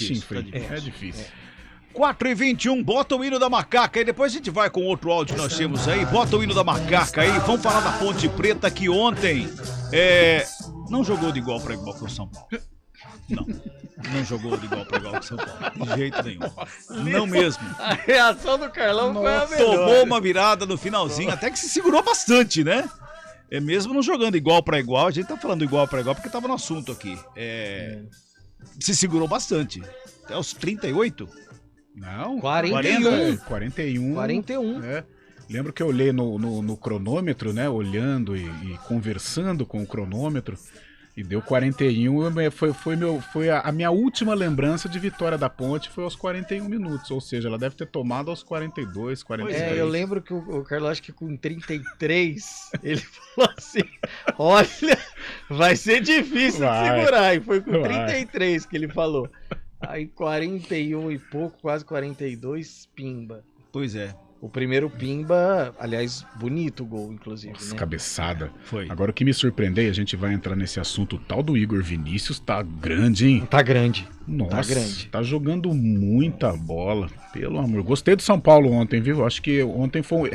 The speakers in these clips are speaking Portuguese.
Chifre. É difícil. 4h21, bota o hino da macaca aí, depois a gente vai com outro áudio que nós temos aí, bota o hino da macaca aí, vamos falar da Ponte Preta que ontem não jogou de igual para igual com o São Paulo. Não jogou de igual para igual com o São Paulo, de jeito nenhum, não mesmo. A reação do Carlão foi a melhor. Tomou uma virada no finalzinho, até que se segurou bastante, né? Mesmo não jogando igual para igual, a gente tá falando igual para igual porque tava no assunto aqui. Se segurou bastante, até os 38. Não, 41. 41. É. Lembro que eu olhei no cronômetro, né? Olhando e conversando com o cronômetro. E deu 41. Foi a minha última lembrança de vitória da Ponte, foi aos 41 minutos. Ou seja, ela deve ter tomado aos 42, 43. Eu lembro que o Carlos, acho que com 33, ele falou assim: olha, vai ser difícil de segurar. E foi com 33 que ele falou. Aí 41 e pouco, quase 42, pimba. Pois é. O primeiro pimba, aliás, bonito o gol, inclusive. Nossa, né? Cabeçada. Foi. Agora o que me surpreendeu, a gente vai entrar nesse assunto, o tal do Igor Vinícius tá grande, hein? Tá grande. Nossa, tá grande. Tá jogando muita bola, pelo amor. Gostei do São Paulo ontem, viu? Acho que ontem foi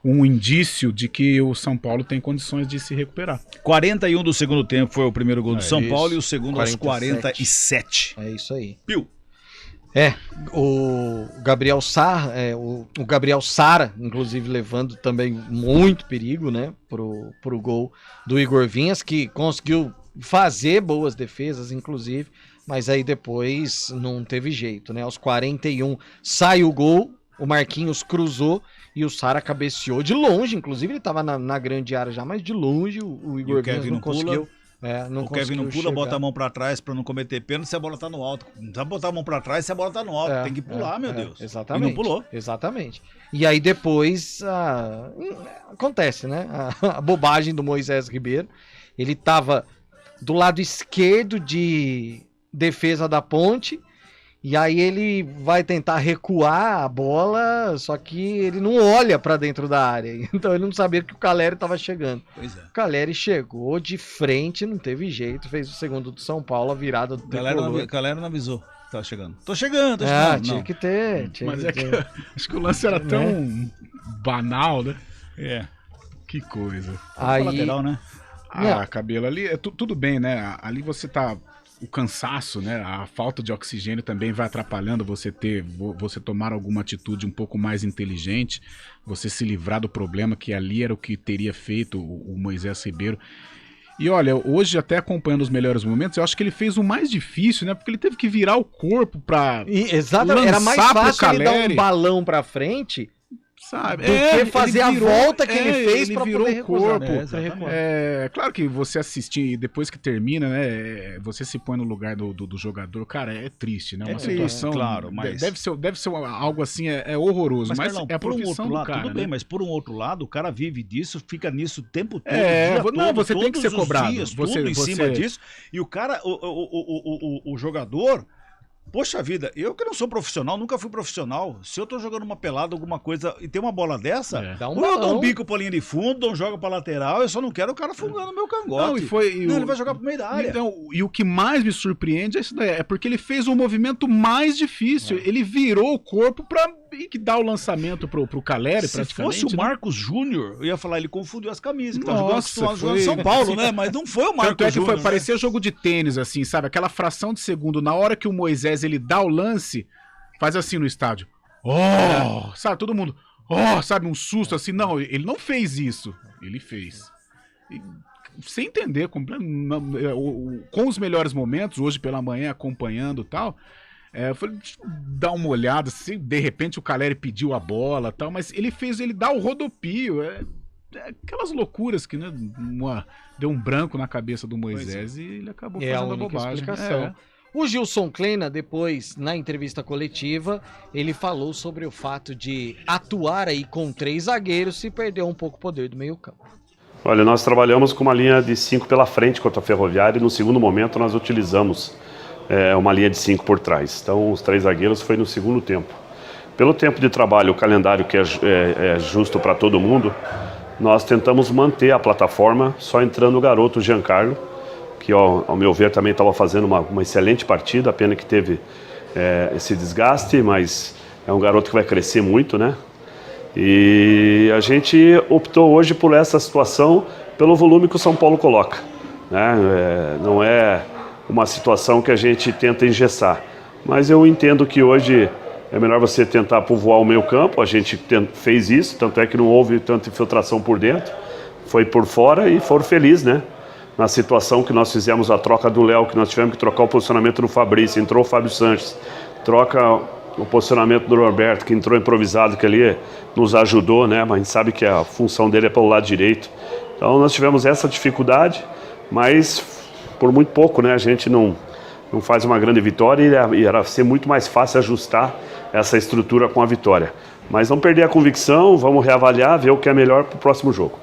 um indício de que o São Paulo tem condições de se recuperar. 41 do segundo tempo foi o primeiro gol do São isso. Paulo e o segundo aos 47. É isso aí. Piu. O Gabriel Sara, o Gabriel Sara, inclusive levando também muito perigo, né, pro gol do Igor Vinhas, que conseguiu fazer boas defesas, inclusive, mas aí depois não teve jeito, né, aos 41 sai o gol, o Marquinhos cruzou e o Sara cabeceou de longe, inclusive ele estava na grande área já, mas de longe o Igor Vinhas não conseguiu. O Kevin não pula, bota a mão pra trás pra não cometer pênalti se a bola tá no alto. Não dá pra botar a mão pra trás se a bola tá no alto. Tem que pular, meu Deus. Exatamente. E não pulou. Exatamente. E aí depois acontece, né? A bobagem do Moisés Ribeiro. Ele tava do lado esquerdo de defesa da Ponte. E aí ele vai tentar recuar a bola, só que ele não olha pra dentro da área. Então ele não sabia que o Caleri tava chegando. Pois é. O Caleri chegou de frente, não teve jeito, fez o segundo do São Paulo, a virada do O Caleri não avisou que tava chegando. Tô chegando. Tinha que ter. Mas acho que o lance era tão banal, né? Que coisa. Aí, lateral, né? Cabelo, ali, tudo bem, né? Ali você tá... O cansaço, né? A falta de oxigênio também vai atrapalhando você tomar alguma atitude um pouco mais inteligente, você se livrar do problema, que ali era o que teria feito o Moisés Ribeiro. E olha, hoje até acompanhando os melhores momentos, eu acho que ele fez o mais difícil, né? Porque ele teve que virar o corpo pra exatamente, era mais fácil ele dar um balão pra frente, sabe? Do que fazer a volta que ele fez pra virou poder o corpo. Claro que você assistir, depois que termina, né? Você se põe no lugar do jogador, cara, é triste, né? Uma situação, claro, mas deve ser algo assim, horroroso, mas não, é a profissão do cara, tudo bem, né? mas por um outro lado, o cara vive disso, fica nisso o tempo todo, você tem que ser cobrado, tudo em cima disso, e o cara, o jogador... Poxa vida, eu que não sou profissional, nunca fui profissional. Se eu tô jogando uma pelada, alguma coisa, e tem uma bola dessa, eu dou um bico pra linha de fundo, dou um jogo pra lateral, eu só não quero o cara fungando meu cangote. Ele vai jogar pro meio da área. Então, e o que mais me surpreende é isso daí, é porque ele fez o movimento mais difícil, ele virou o corpo pra dar o lançamento pro Caleri, praticamente. Se fosse o Marcos Júnior, eu ia falar, ele confundiu as camisas, que tá jogando São Paulo, né? Mas não foi o Marcos Júnior. Parecia jogo de tênis, assim, sabe? Aquela fração de segundo, na hora que o Moisés, ele dá o lance, faz assim no estádio. Sabe, todo mundo, sabe, um susto assim. Não, ele não fez isso. Ele fez. Sem entender, com os melhores momentos, hoje pela manhã, acompanhando e tal... eu falei, deixa eu dar uma olhada, se de repente o Caleri pediu a bola e tal, mas ele dá o rodopio, aquelas loucuras que, né, deu um branco na cabeça do Moisés e ele acabou fazendo a bobagem. Explicação. O Gilson Kleina, depois, na entrevista coletiva, ele falou sobre o fato de atuar aí com 3 zagueiros e perder um pouco o poder do meio campo. Olha, nós trabalhamos com uma linha de 5 pela frente contra a Ferroviária e no segundo momento nós utilizamos uma linha de 5 por trás. Então os 3 zagueiros foi no segundo tempo. Pelo tempo de trabalho, o calendário que é justo para todo mundo, nós tentamos manter a plataforma, só entrando o garoto Giancarlo, que ao meu ver também estava fazendo uma excelente partida, a pena que teve esse desgaste, mas é um garoto que vai crescer muito, né? E a gente optou hoje por essa situação, pelo volume que o São Paulo coloca, né? Não é uma situação que a gente tenta engessar, mas eu entendo que hoje é melhor você tentar povoar o meio campo. A gente fez isso, tanto é que não houve tanta infiltração por dentro, foi por fora e foram felizes, né? Na situação que nós fizemos a troca do Léo, que nós tivemos que trocar o posicionamento do Fabrício, entrou o Fábio Sanches, troca o posicionamento do Roberto, que entrou improvisado, que ali nos ajudou, né? Mas a gente sabe que a função dele é pelo lado direito. Então nós tivemos essa dificuldade, mas por muito pouco, né? A gente não faz uma grande vitória e era ser muito mais fácil ajustar essa estrutura com a vitória. Mas não perder a convicção, vamos reavaliar, ver o que é melhor para o próximo jogo.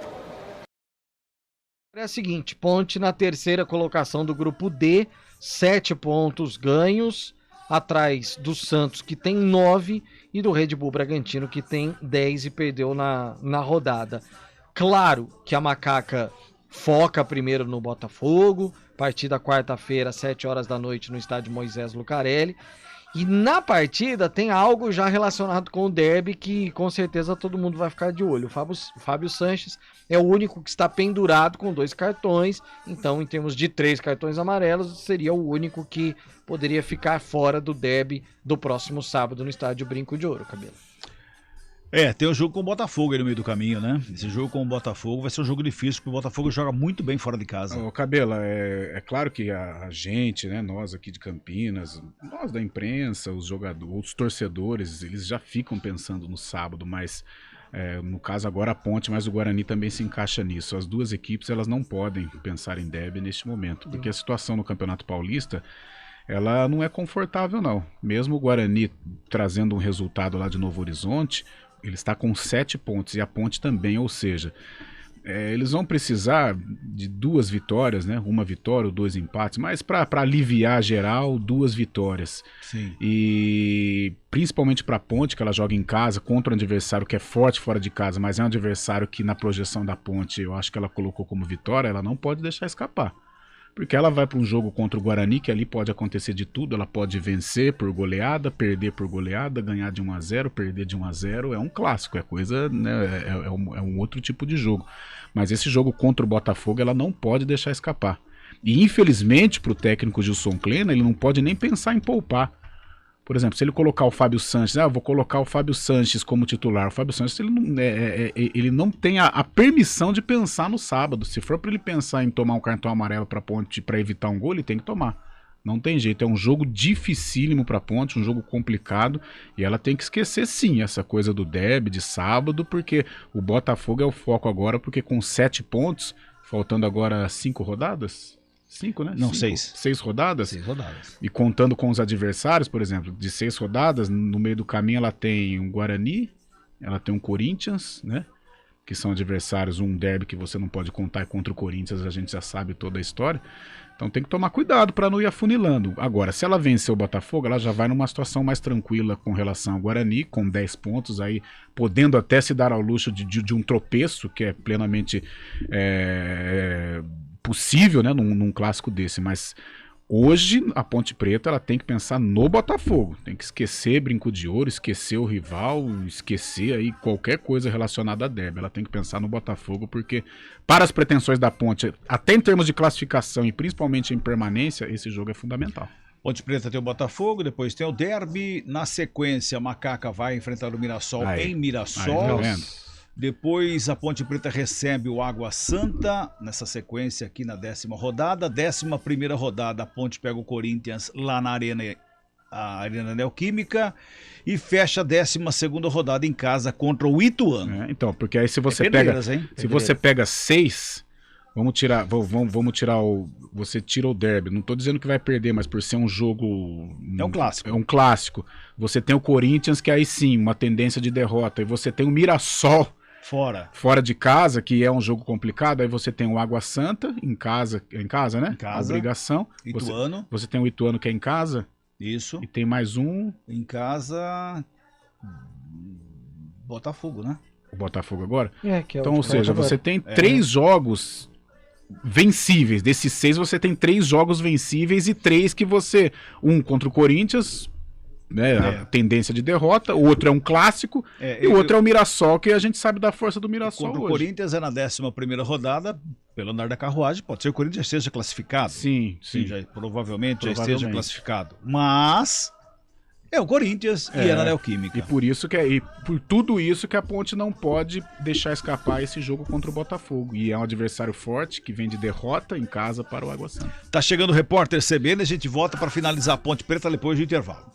É a seguinte, Ponte na terceira colocação do grupo D, 7 pontos ganhos, atrás do Santos, que tem 9, e do Red Bull Bragantino, que tem 10 e perdeu na rodada. Claro que a Macaca foca primeiro no Botafogo, partida quarta-feira, 7 horas da noite, no estádio Moisés Lucarelli. E na partida tem algo já relacionado com o derby que com certeza todo mundo vai ficar de olho. O Fábio Sanches é o único que está pendurado com 2 cartões, então em termos de 3 cartões amarelos, seria o único que poderia ficar fora do derby do próximo sábado no estádio Brinco de Ouro, Cabelo. Tem o jogo com o Botafogo aí no meio do caminho, né? Esse jogo com o Botafogo vai ser um jogo difícil, porque o Botafogo joga muito bem fora de casa. Ô, Cabela, é claro que a gente, né, nós aqui de Campinas, nós da imprensa, os jogadores, os torcedores, eles já ficam pensando no sábado, mas no caso agora a Ponte, mas o Guarani também se encaixa nisso. As duas equipes, elas não podem pensar em derby neste momento, porque a situação no Campeonato Paulista, ela não é confortável não. Mesmo o Guarani trazendo um resultado lá de Novo Horizonte, ele está com 7 pontos e a Ponte também, ou seja, eles vão precisar de 2 vitórias, né? 1 vitória ou 2 empates, mas para aliviar geral, 2 vitórias. Sim. E principalmente para a Ponte, que ela joga em casa contra um adversário que é forte fora de casa, mas é um adversário que na projeção da Ponte eu acho que ela colocou como vitória, ela não pode deixar escapar. Porque ela vai para um jogo contra o Guarani, que ali pode acontecer de tudo, ela pode vencer por goleada, perder por goleada, ganhar de 1-0, perder de 1-0, é um clássico, é coisa, né, é um outro tipo de jogo. Mas esse jogo contra o Botafogo, ela não pode deixar escapar. E infelizmente, para o técnico Gilson Kleina, ele não pode nem pensar em poupar. Por exemplo, se ele colocar o Fábio Sanches, eu vou colocar o Fábio Sanches como titular. O Fábio Sanches ele não tem a permissão de pensar no sábado. Se for para ele pensar em tomar um cartão amarelo para a Ponte para evitar um gol, ele tem que tomar. Não tem jeito, é um jogo dificílimo para a Ponte, um jogo complicado, e ela tem que esquecer sim essa coisa do derby de sábado, porque o Botafogo é o foco agora, porque com 7 pontos, faltando agora 5 rodadas... 5, né? Não, 6. 6 rodadas? 6 rodadas. E contando com os adversários, por exemplo, de 6 rodadas, no meio do caminho ela tem um Guarani, ela tem um Corinthians, né? Que são adversários, um derby que você não pode contar contra o Corinthians, a gente já sabe toda a história. Então tem que tomar cuidado para não ir afunilando. Agora, se ela vencer o Botafogo, ela já vai numa situação mais tranquila com relação ao Guarani, com 10 pontos, aí podendo até se dar ao luxo de um tropeço, que é plenamente possível, né, num clássico desse, mas hoje a Ponte Preta ela tem que pensar no Botafogo, tem que esquecer Brinco de Ouro, esquecer o rival, esquecer aí qualquer coisa relacionada a derby, ela tem que pensar no Botafogo, porque para as pretensões da Ponte, até em termos de classificação e principalmente em permanência, esse jogo é fundamental. Ponte Preta tem o Botafogo, depois tem o derby, na sequência a Macaca vai enfrentar o Mirassol em Mirassol. Tá vendo? Depois a Ponte Preta recebe o Água Santa, nessa sequência aqui na 10ª rodada. 11ª rodada, a Ponte pega o Corinthians lá na Arena Neoquímica e fecha a 12ª rodada em casa contra o Ituano. Então, porque aí se você pega 6, vamos tirar você tira o derby. Não tô dizendo que vai perder, mas por ser um jogo... É um clássico. É um clássico. Você tem o Corinthians, que aí sim, uma tendência de derrota. E você tem o Mirassol... Fora de casa, que é um jogo complicado, aí você tem o Água Santa em casa, né? Em casa. Obrigação. Ituano. Você tem o Ituano que é em casa. Isso. E tem mais um. Em casa. Botafogo, né? O Botafogo agora? Então, ou seja, você tem 3 jogos vencíveis. Desses 6, você tem 3 jogos vencíveis e 3 que você... Um contra o Corinthians, né, a tendência de derrota. O outro é um clássico e o outro é o Mirassol, que a gente sabe da força do Mirassol contra hoje. O Corinthians é na 11ª rodada, pelo andar da carruagem, pode ser que o Corinthians seja classificado. Sim. Provavelmente já esteja classificado. Mas é o Corinthians e é na Neoquímica. E por tudo isso que a Ponte não pode deixar escapar esse jogo contra o Botafogo. E é um adversário forte que vem de derrota em casa para o Água Santa. Tá chegando o repórter CBN, a gente volta para finalizar a Ponte Preta depois do intervalo.